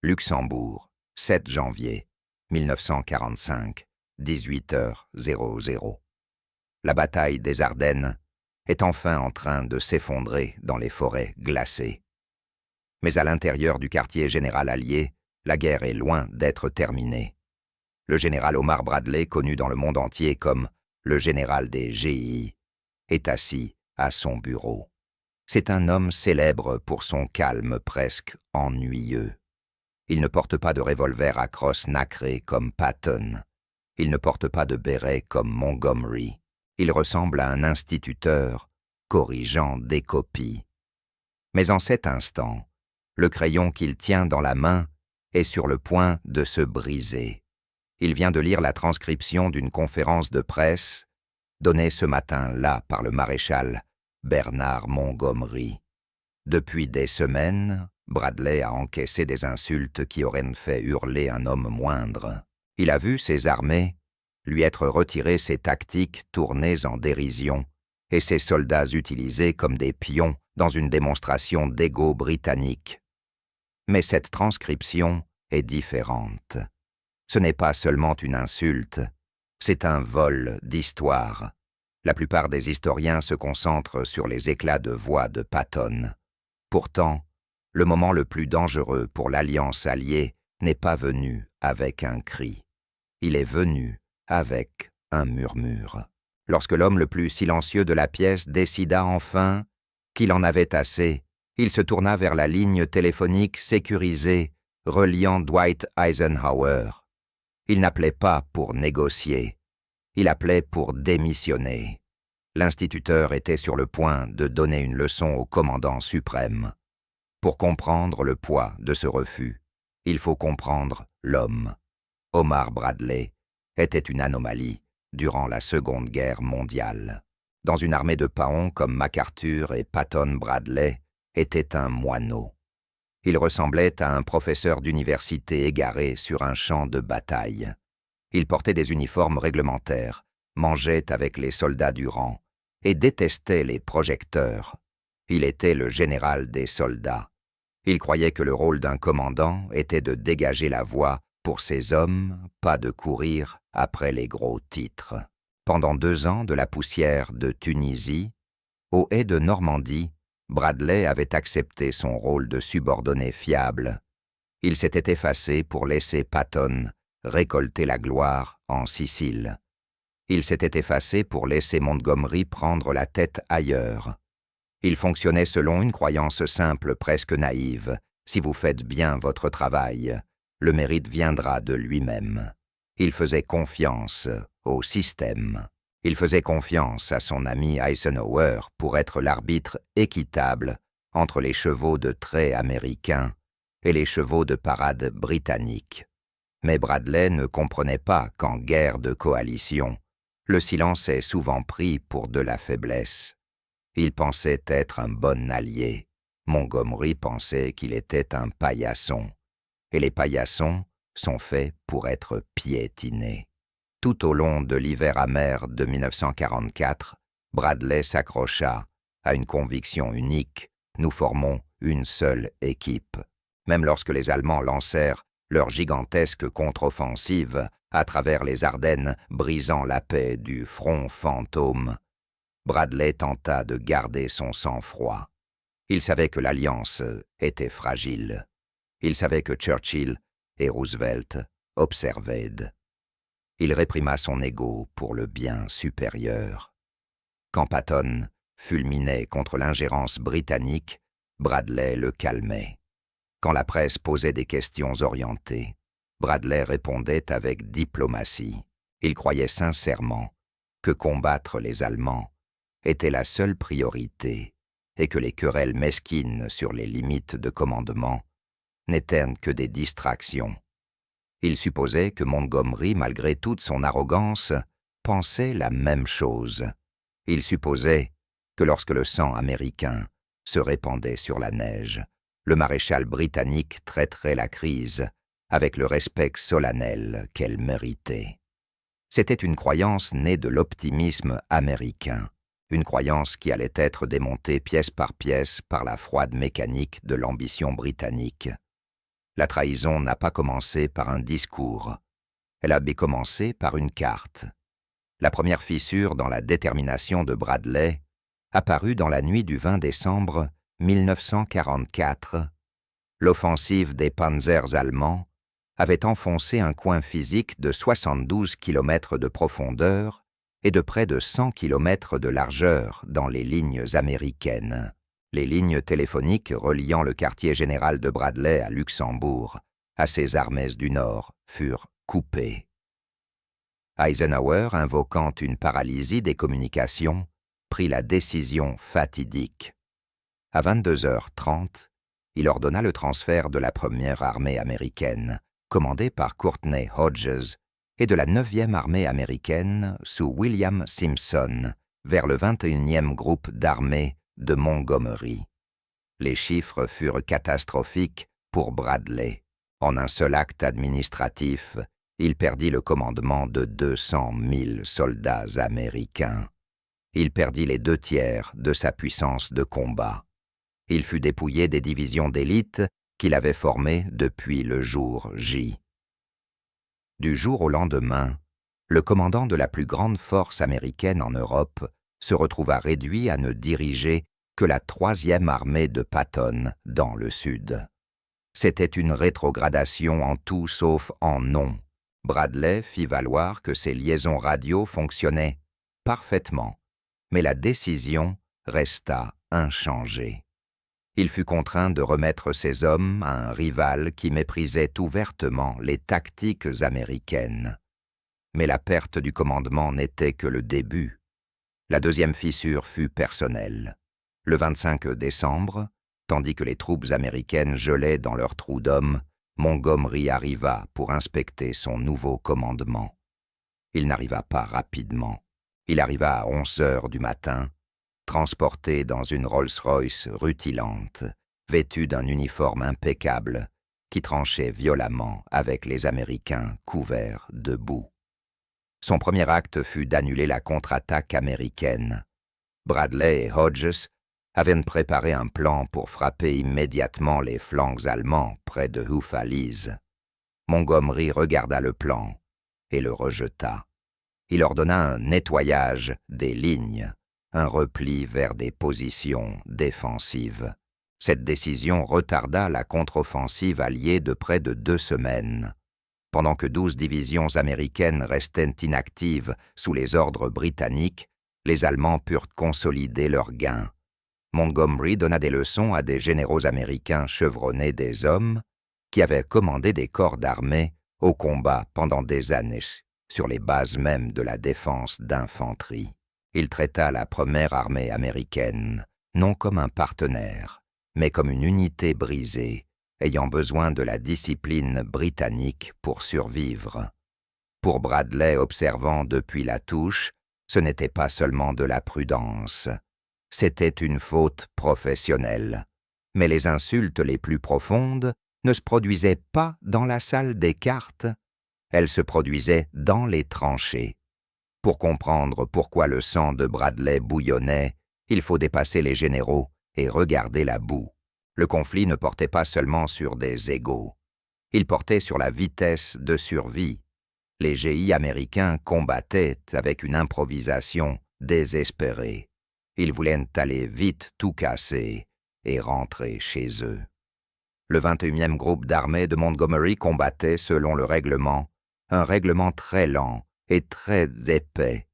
Luxembourg, 7 janvier 1945, 18h00. La bataille des Ardennes est enfin en train de s'effondrer dans les forêts glacées. Mais à l'intérieur du quartier général allié, la guerre est loin d'être terminée. Le général Omar Bradley, connu dans le monde entier comme le général des GI, est assis à son bureau. C'est un homme célèbre pour son calme presque ennuyeux. Il ne porte pas de revolver à crosse nacrée comme Patton. Il ne porte pas de béret comme Montgomery. Il ressemble à un instituteur corrigeant des copies. Mais en cet instant, le crayon qu'il tient dans la main est sur le point de se briser. Il vient de lire la transcription d'une conférence de presse donnée ce matin-là par le maréchal Bernard Montgomery. Depuis des semaines, Bradley a encaissé des insultes qui auraient fait hurler un homme moindre. Il a vu ses armées lui être retirées ses tactiques tournées en dérision et ses soldats utilisés comme des pions dans une démonstration d'égo britannique. Mais cette transcription est différente. Ce n'est pas seulement une insulte, c'est un vol d'histoire. La plupart des historiens se concentrent sur les éclats de voix de Patton. Pourtant, le moment le plus dangereux pour l'alliance alliée n'est pas venu avec un cri. Il est venu avec un murmure. Lorsque l'homme le plus silencieux de la pièce décida enfin qu'il en avait assez, il se tourna vers la ligne téléphonique sécurisée reliant Dwight Eisenhower. Il n'appelait pas pour négocier, il appelait pour démissionner. L'instituteur était sur le point de donner une leçon au commandant suprême. Pour comprendre le poids de ce refus, il faut comprendre l'homme. Omar Bradley était une anomalie durant la Seconde Guerre mondiale. Dans une armée de paons comme MacArthur et Patton, Bradley était un moineau. Il ressemblait à un professeur d'université égaré sur un champ de bataille. Il portait des uniformes réglementaires, mangeait avec les soldats du rang et détestait les projecteurs. Il était le général des soldats. Il croyait que le rôle d'un commandant était de dégager la voie pour ses hommes, pas de courir après les gros titres. Pendant 2 ans de la poussière de Tunisie, aux haies de Normandie, Bradley avait accepté son rôle de subordonné fiable. Il s'était effacé pour laisser Patton récolter la gloire en Sicile. Il s'était effacé pour laisser Montgomery prendre la tête ailleurs. Il fonctionnait selon une croyance simple, presque naïve. Si vous faites bien votre travail, le mérite viendra de lui-même. Il faisait confiance au système. Il faisait confiance à son ami Eisenhower pour être l'arbitre équitable entre les chevaux de trait américains et les chevaux de parade britanniques. Mais Bradley ne comprenait pas qu'en guerre de coalition, le silence est souvent pris pour de la faiblesse. Il pensait être un bon allié. Montgomery pensait qu'il était un paillasson. Et les paillassons sont faits pour être piétinés. Tout au long de l'hiver amer de 1944, Bradley s'accrocha à une conviction unique: nous formons une seule équipe. Même lorsque les Allemands lancèrent leur gigantesque contre-offensive à travers les Ardennes, brisant la paix du front fantôme, Bradley tenta de garder son sang-froid. Il savait que l'alliance était fragile. Il savait que Churchill et Roosevelt observaient. Il réprima son ego pour le bien supérieur. Quand Patton fulminait contre l'ingérence britannique, Bradley le calmait. Quand la presse posait des questions orientées, Bradley répondait avec diplomatie. Il croyait sincèrement que combattre les Allemands était la seule priorité et que les querelles mesquines sur les limites de commandement n'étaient que des distractions. Il supposait que Montgomery, malgré toute son arrogance, pensait la même chose. Il supposait que lorsque le sang américain se répandait sur la neige, le maréchal britannique traiterait la crise avec le respect solennel qu'elle méritait. C'était une croyance née de l'optimisme américain, une croyance qui allait être démontée pièce par la froide mécanique de l'ambition britannique. La trahison n'a pas commencé par un discours. Elle a commencé par une carte. La première fissure dans la détermination de Bradley apparut dans la nuit du 20 décembre 1944. L'offensive des panzers allemands avait enfoncé un coin physique de 72 km de profondeur et de près de 100 km de largeur dans les lignes américaines. Les lignes téléphoniques reliant le quartier général de Bradley à Luxembourg, à ses armées du Nord, furent coupées. Eisenhower, invoquant une paralysie des communications, prit la décision fatidique. À 22h30, il ordonna le transfert de la première armée américaine, commandée par Courtney Hodges, et de la 9e armée américaine sous William Simpson, vers le 21e groupe d'armées de Montgomery. Les chiffres furent catastrophiques pour Bradley. En un seul acte administratif, il perdit le commandement de 200 000 soldats américains. Il perdit les 2/3 de sa puissance de combat. Il fut dépouillé des divisions d'élite qu'il avait formées depuis le jour J. Du jour au lendemain, le commandant de la plus grande force américaine en Europe se retrouva réduit à ne diriger que la 3e armée de Patton dans le sud. C'était une rétrogradation en tout sauf en nom. Bradley fit valoir que ses liaisons radio fonctionnaient parfaitement, mais la décision resta inchangée. Il fut contraint de remettre ses hommes à un rival qui méprisait ouvertement les tactiques américaines. Mais la perte du commandement n'était que le début. La deuxième fissure fut personnelle. Le 25 décembre, tandis que les troupes américaines gelaient dans leurs trous d'hommes, Montgomery arriva pour inspecter son nouveau commandement. Il n'arriva pas rapidement. Il arriva à 11h du matin, transporté dans une Rolls-Royce rutilante, vêtu d'un uniforme impeccable, qui tranchait violemment avec les Américains couverts de boue. Son premier acte fut d'annuler la contre-attaque américaine. Bradley et Hodges avaient préparé un plan pour frapper immédiatement les flancs allemands près de Houffalize. Montgomery regarda le plan et le rejeta. Il ordonna un nettoyage des lignes, un repli vers des positions défensives. Cette décision retarda la contre-offensive alliée de près de 2 semaines. Pendant que 12 divisions américaines restaient inactives sous les ordres britanniques, les Allemands purent consolider leurs gains. Montgomery donna des leçons à des généraux américains chevronnés des hommes qui avaient commandé des corps d'armée au combat pendant des années sur les bases mêmes de la défense d'infanterie. Il traita la première armée américaine non comme un partenaire, mais comme une unité brisée, ayant besoin de la discipline britannique pour survivre. Pour Bradley observant depuis la touche, ce n'était pas seulement de la prudence, c'était une faute professionnelle. Mais les insultes les plus profondes ne se produisaient pas dans la salle des cartes, elles se produisaient dans les tranchées. Pour comprendre pourquoi le sang de Bradley bouillonnait, il faut dépasser les généraux et regarder la boue. Le conflit ne portait pas seulement sur des égaux. Il portait sur la vitesse de survie. Les GI américains combattaient avec une improvisation désespérée. Ils voulaient aller vite tout casser et rentrer chez eux. Le 21e groupe d'armée de Montgomery combattait selon le règlement, un règlement très lent et très épais.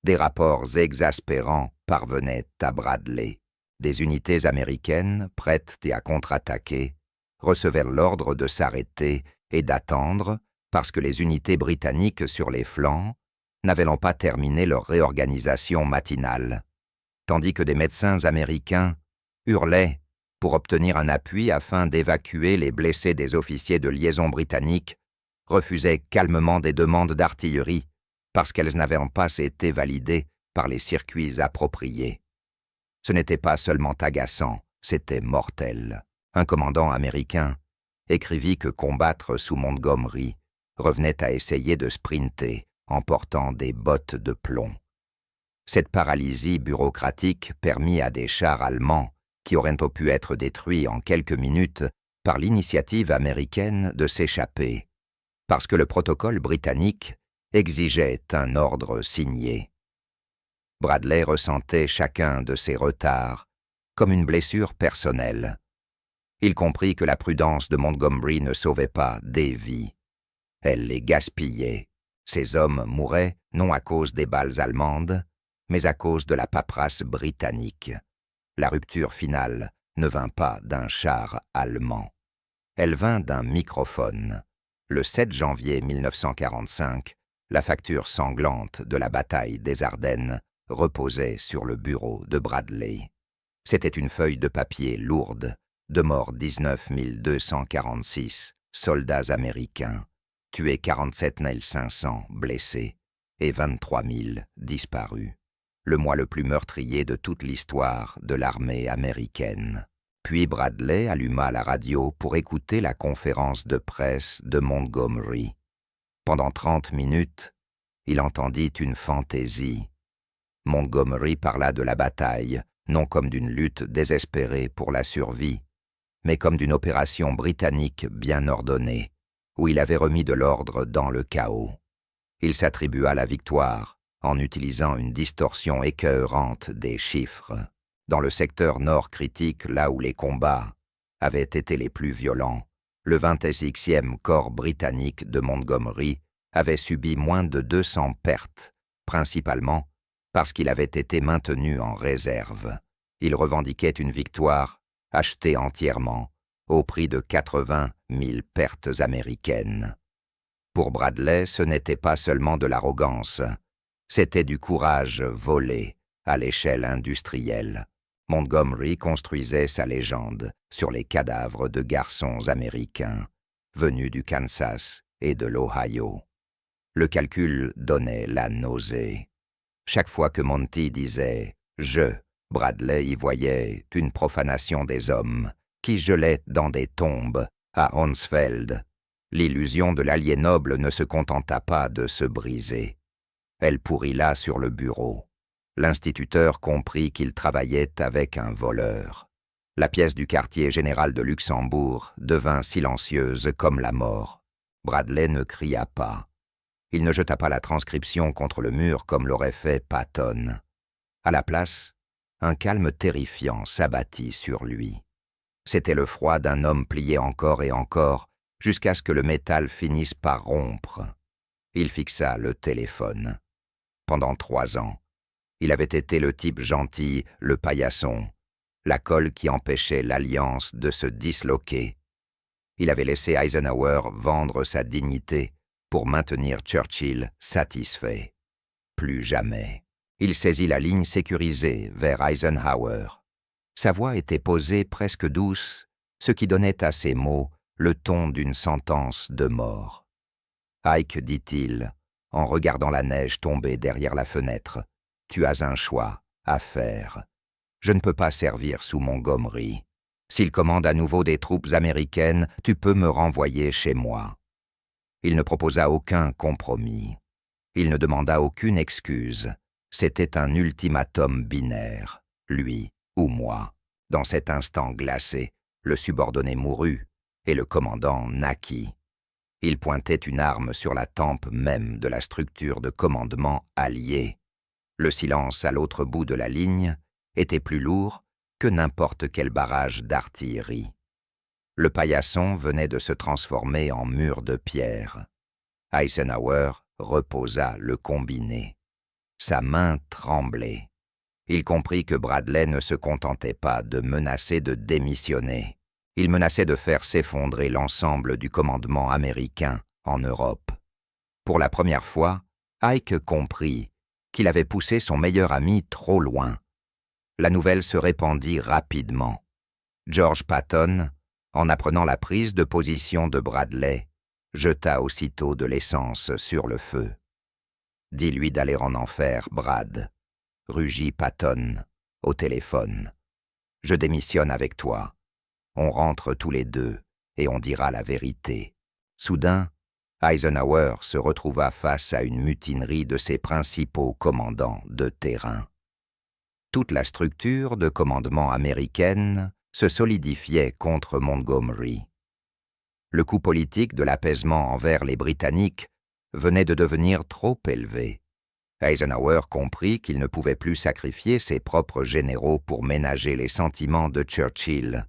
Des rapports exaspérants parvenaient à Bradley. Des unités américaines, prêtes à contre-attaquer, recevaient l'ordre de s'arrêter et d'attendre parce que les unités britanniques sur les flancs n'avaient pas terminé leur réorganisation matinale, tandis que des médecins américains hurlaient pour obtenir un appui afin d'évacuer les blessés des officiers de liaison britanniques, refusaient calmement des demandes d'artillerie parce qu'elles n'avaient pas été validées par les circuits appropriés. Ce n'était pas seulement agaçant, c'était mortel. Un commandant américain écrivit que combattre sous Montgomery revenait à essayer de sprinter en portant des bottes de plomb. Cette paralysie bureaucratique permit à des chars allemands, qui auraient pu être détruits en quelques minutes par l'initiative américaine de s'échapper, parce que le protocole britannique exigeait un ordre signé. Bradley ressentait chacun de ces retards comme une blessure personnelle. Il comprit que la prudence de Montgomery ne sauvait pas des vies. Elle les gaspillait. Ces hommes mouraient non à cause des balles allemandes, mais à cause de la paperasse britannique. La rupture finale ne vint pas d'un char allemand. Elle vint d'un microphone. Le 7 janvier 1945, la facture sanglante de la bataille des Ardennes reposait sur le bureau de Bradley. C'était une feuille de papier lourde, de morts 19 246 soldats américains, tués 47 500 blessés et 23 000 disparus. Le mois le plus meurtrier de toute l'histoire de l'armée américaine. Puis Bradley alluma la radio pour écouter la conférence de presse de Montgomery. Pendant 30 minutes, il entendit une fantaisie. Montgomery parla de la bataille, non comme d'une lutte désespérée pour la survie, mais comme d'une opération britannique bien ordonnée, où il avait remis de l'ordre dans le chaos. Il s'attribua la victoire en utilisant une distorsion écœurante des chiffres. Dans le secteur nord critique, là où les combats avaient été les plus violents, le 26e corps britannique de Montgomery avait subi moins de 200 pertes, principalement parce qu'il avait été maintenu en réserve. Il revendiquait une victoire achetée entièrement au prix de 80 000 pertes américaines. Pour Bradley, ce n'était pas seulement de l'arrogance, c'était du courage volé à l'échelle industrielle. Montgomery construisait sa légende sur les cadavres de garçons américains venus du Kansas et de l'Ohio. Le calcul donnait la nausée. Chaque fois que Monty disait « je », Bradley y voyait une profanation des hommes qui gelaient dans des tombes à Hounsfeld. L'illusion de l'allié noble ne se contenta pas de se briser. Elle pourrit là sur le bureau. L'instituteur comprit qu'il travaillait avec un voleur. La pièce du quartier général de Luxembourg devint silencieuse comme la mort. Bradley ne cria pas. Il ne jeta pas la transcription contre le mur comme l'aurait fait Patton. À la place, un calme terrifiant s'abattit sur lui. C'était le froid d'un homme plié encore et encore jusqu'à ce que le métal finisse par rompre. Il fixa le téléphone. Pendant 3 ans, il avait été le type gentil, le paillasson, la colle qui empêchait l'alliance de se disloquer. Il avait laissé Eisenhower vendre sa dignité pour maintenir Churchill satisfait. Plus jamais. Il saisit la ligne sécurisée vers Eisenhower. Sa voix était posée presque douce, ce qui donnait à ses mots le ton d'une sentence de mort. « Ike, dit-il, en regardant la neige tomber derrière la fenêtre, tu as un choix à faire. Je ne peux pas servir sous Montgomery. S'il commande à nouveau des troupes américaines, tu peux me renvoyer chez moi. » Il ne proposa aucun compromis. Il ne demanda aucune excuse. C'était un ultimatum binaire, lui ou moi. Dans cet instant glacé, le subordonné mourut et le commandant naquit. Il pointait une arme sur la tempe même de la structure de commandement alliée. Le silence à l'autre bout de la ligne était plus lourd que n'importe quel barrage d'artillerie. Le paillasson venait de se transformer en mur de pierre. Eisenhower reposa le combiné. Sa main tremblait. Il comprit que Bradley ne se contentait pas de menacer de démissionner. Il menaçait de faire s'effondrer l'ensemble du commandement américain en Europe. Pour la première fois, Ike comprit qu'il avait poussé son meilleur ami trop loin. La nouvelle se répandit rapidement. George Patton, en apprenant la prise de position de Bradley, jeta aussitôt de l'essence sur le feu. « Dis-lui d'aller en enfer, Brad », rugit Patton au téléphone. « Je démissionne avec toi. On rentre tous les deux et on dira la vérité. » Soudain, Eisenhower se retrouva face à une mutinerie de ses principaux commandants de terrain. Toute la structure de commandement américaine se solidifiait contre Montgomery. Le coût politique de l'apaisement envers les Britanniques venait de devenir trop élevé. Eisenhower comprit qu'il ne pouvait plus sacrifier ses propres généraux pour ménager les sentiments de Churchill.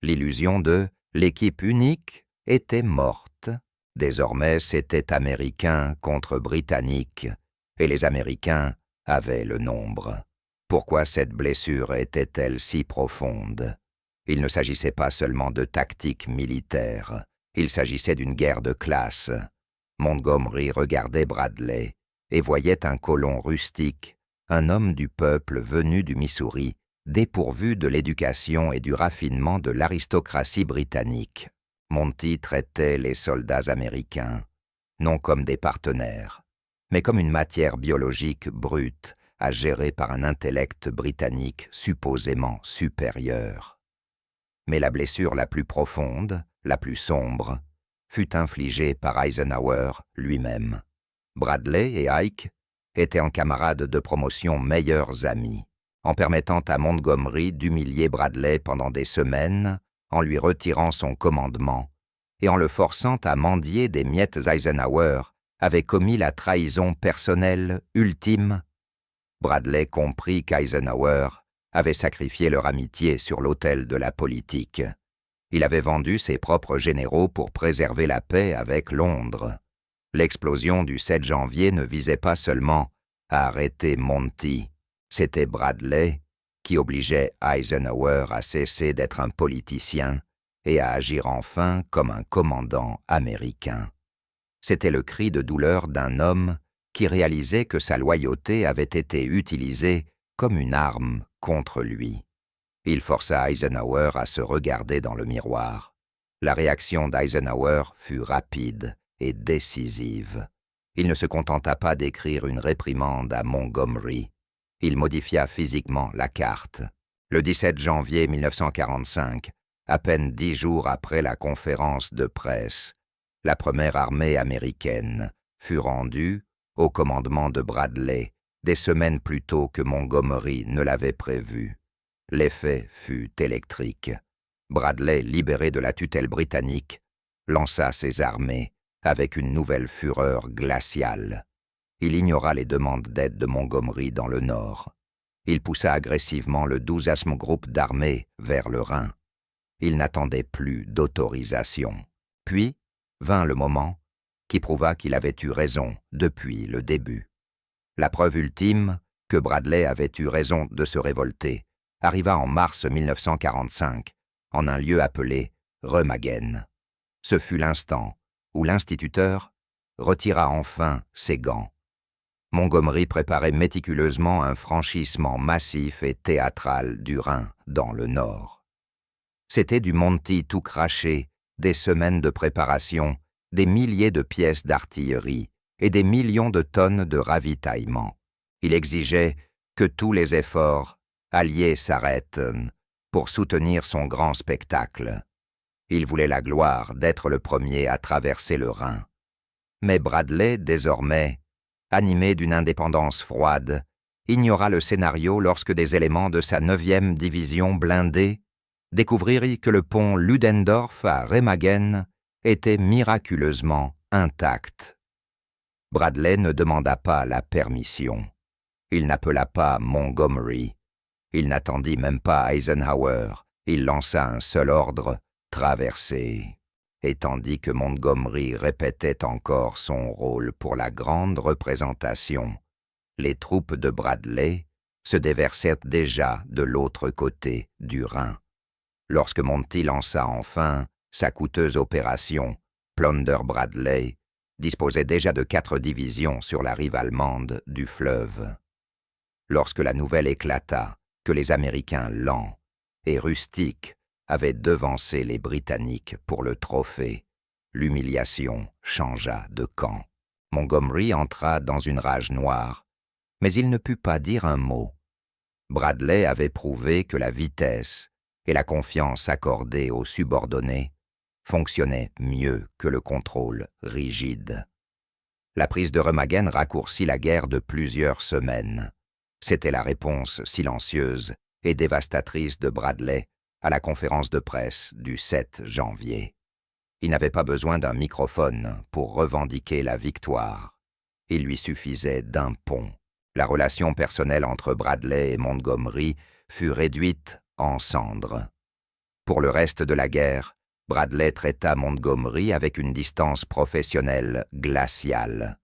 L'illusion de « l'équipe unique » était morte. Désormais, c'était Américains contre Britanniques, et les Américains avaient le nombre. Pourquoi cette blessure était-elle si profonde? Il ne s'agissait pas seulement de tactique militaire, il s'agissait d'une guerre de classe. Montgomery regardait Bradley et voyait un colon rustique, un homme du peuple venu du Missouri, dépourvu de l'éducation et du raffinement de l'aristocratie britannique. Monty traitait les soldats américains, non comme des partenaires, mais comme une matière biologique brute à gérer par un intellect britannique supposément supérieur. Mais la blessure la plus profonde, la plus sombre, fut infligée par Eisenhower lui-même. Bradley et Ike étaient en camarades de promotion meilleurs amis. En permettant à Montgomery d'humilier Bradley pendant des semaines, en lui retirant son commandement, et en le forçant à mendier des miettes Eisenhower, avait commis la trahison personnelle ultime. Bradley comprit qu'Eisenhower avait sacrifié leur amitié sur l'autel de la politique. Il avait vendu ses propres généraux pour préserver la paix avec Londres. L'explosion du 7 janvier ne visait pas seulement à arrêter Monty, c'était Bradley qui obligeait Eisenhower à cesser d'être un politicien et à agir enfin comme un commandant américain. C'était le cri de douleur d'un homme qui réalisait que sa loyauté avait été utilisée comme une arme contre lui. Il força Eisenhower à se regarder dans le miroir. La réaction d'Eisenhower fut rapide et décisive. Il ne se contenta pas d'écrire une réprimande à Montgomery. Il modifia physiquement la carte. Le 17 janvier 1945, à peine 10 jours après la conférence de presse, la première armée américaine fut rendue au commandement de Bradley des semaines plus tôt que Montgomery ne l'avait prévu. L'effet fut électrique. Bradley, libéré de la tutelle britannique, lança ses armées avec une nouvelle fureur glaciale. Il ignora les demandes d'aide de Montgomery dans le nord. Il poussa agressivement le 12e groupe d'armées vers le Rhin. Il n'attendait plus d'autorisation. Puis vint le moment qui prouva qu'il avait eu raison depuis le début. La preuve ultime que Bradley avait eu raison de se révolter arriva en mars 1945, en un lieu appelé Remagen. Ce fut l'instant où l'instituteur retira enfin ses gants. Montgomery préparait méticuleusement un franchissement massif et théâtral du Rhin dans le nord. C'était du Monty tout craché, des semaines de préparation, des milliers de pièces d'artillerie et des millions de tonnes de ravitaillement. Il exigeait que tous les efforts alliés s'arrêtent pour soutenir son grand spectacle. Il voulait la gloire d'être le premier à traverser le Rhin. Mais Bradley, désormais, animé d'une indépendance froide, ignora le scénario lorsque des éléments de sa 9e division blindée découvrirent que le pont Ludendorff à Remagen était miraculeusement intact. Bradley ne demanda pas la permission. Il n'appela pas Montgomery. Il n'attendit même pas Eisenhower. Il lança un seul ordre, traverser. Et tandis que Montgomery répétait encore son rôle pour la grande représentation, les troupes de Bradley se déversèrent déjà de l'autre côté du Rhin. Lorsque Monty lança enfin sa coûteuse opération, Plunder Bradley disposait déjà de 4 divisions sur la rive allemande du fleuve. Lorsque la nouvelle éclata que les Américains lents et rustiques avaient devancé les Britanniques pour le trophée, l'humiliation changea de camp. Montgomery entra dans une rage noire, mais il ne put pas dire un mot. Bradley avait prouvé que la vitesse et la confiance accordée aux subordonnés fonctionnaient mieux que le contrôle rigide. La prise de Remagen raccourcit la guerre de plusieurs semaines. C'était la réponse silencieuse et dévastatrice de Bradley à la conférence de presse du 7 janvier. Il n'avait pas besoin d'un microphone pour revendiquer la victoire. Il lui suffisait d'un pont. La relation personnelle entre Bradley et Montgomery fut réduite en cendres. Pour le reste de la guerre, Bradley traita Montgomery avec une distance professionnelle glaciale.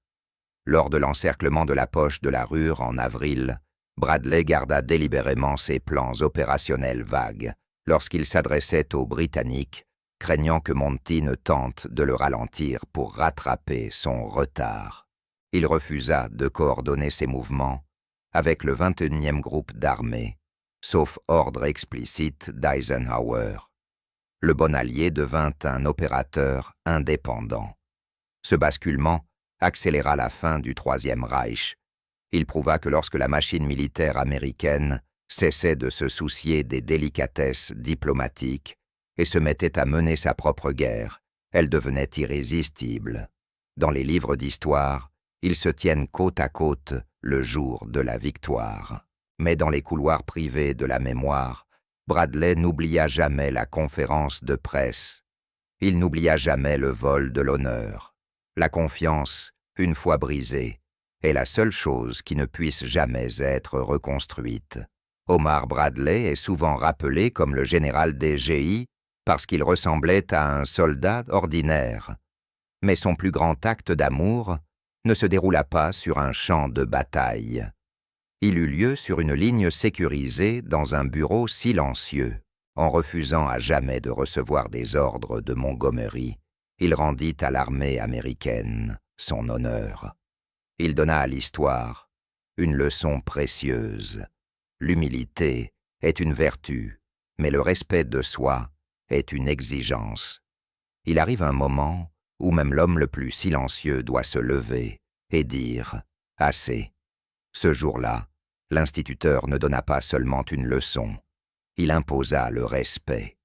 Lors de l'encerclement de la poche de la Ruhr en avril, Bradley garda délibérément ses plans opérationnels vagues lorsqu'il s'adressait aux Britanniques, craignant que Monty ne tente de le ralentir pour rattraper son retard. Il refusa de coordonner ses mouvements avec le 21e groupe d'armée, sauf ordre explicite d'Eisenhower. Le bon allié devint un opérateur indépendant. Ce basculement accéléra la fin du Troisième Reich. Il prouva que lorsque la machine militaire américaine cessait de se soucier des délicatesses diplomatiques et se mettait à mener sa propre guerre, elle devenait irrésistible. Dans les livres d'histoire, ils se tiennent côte à côte le jour de la victoire. Mais dans les couloirs privés de la mémoire, Bradley n'oublia jamais la conférence de presse. Il n'oublia jamais le vol de l'honneur. La confiance, une fois brisée, est la seule chose qui ne puisse jamais être reconstruite. Omar Bradley est souvent rappelé comme le général des GI parce qu'il ressemblait à un soldat ordinaire. Mais son plus grand acte d'amour ne se déroula pas sur un champ de bataille. Il eut lieu sur une ligne sécurisée dans un bureau silencieux. En refusant à jamais de recevoir des ordres de Montgomery, il rendit à l'armée américaine son honneur. Il donna à l'histoire une leçon précieuse. L'humilité est une vertu, mais le respect de soi est une exigence. Il arrive un moment où même l'homme le plus silencieux doit se lever et dire « assez ». Ce jour-là, l'instituteur ne donna pas seulement une leçon, il imposa le respect.